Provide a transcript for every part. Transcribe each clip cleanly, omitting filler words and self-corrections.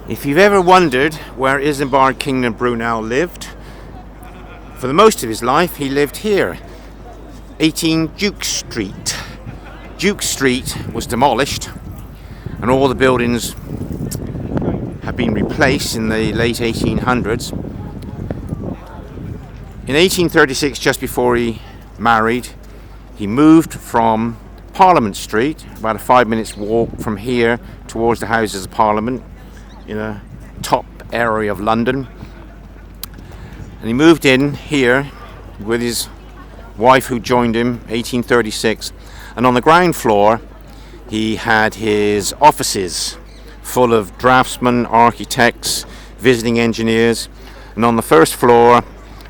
If you've ever wondered where Isambard King of Brunel lived, for the most of his life he lived here, 18 Duke Street. Duke Street was demolished and all the buildings have been replaced in the late 1800s. In 1836, just before he married, he moved from Parliament Street, about a 5 minutes walk from here towards the Houses of Parliament in a top area of London. And he moved in here with his wife who joined him 1836, and on the ground floor he had his offices full of draftsmen, architects, visiting engineers, and on the first floor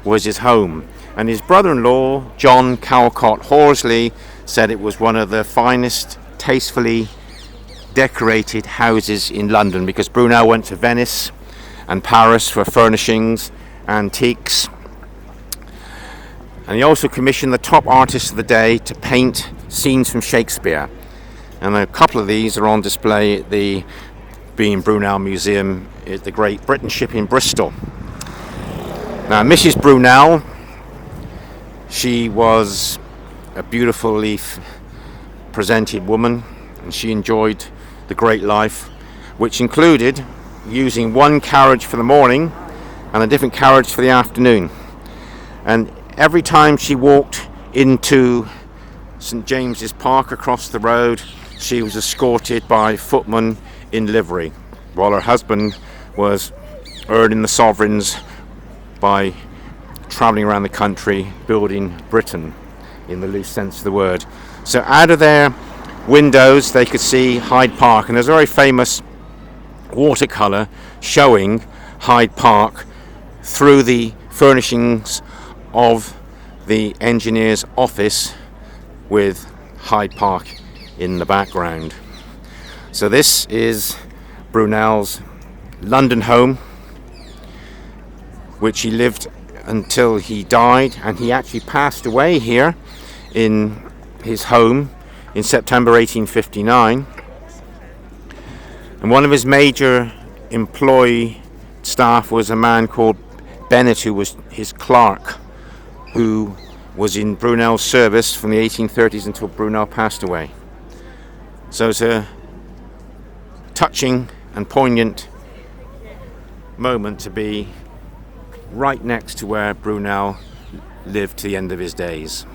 was his home. And his brother-in-law, John Calcott Horsley, said it was one of the finest, tastefully decorated houses in London, because Brunel went to Venice and Paris for furnishings, antiques, and he also commissioned the top artists of the day to paint scenes from Shakespeare, and a couple of these are on display at the Brunel Museum at the Great Britain Ship in Bristol. Now Mrs. Brunel, she was a beautifully presented woman, and she enjoyed the great life, which included using one carriage for the morning and a different carriage for the afternoon. And every time she walked into St James's Park across the road, she was escorted by footmen in livery, while her husband was earning the sovereigns by travelling around the country building Britain, in the loose sense of the word. So out of their windows they could see Hyde Park, and there's a very famous watercolour showing Hyde Park through the furnishings of the engineer's office with Hyde Park in the background. So this is Brunel's London home, which he lived until he died, and he actually passed away here in his home in September 1859. And one of his major employee staff was a man called Bennett, who was his clerk, who was in Brunel's service from the 1830s until Brunel passed away. So it's a touching and poignant moment to be right next to where Brunel lived to the end of his days.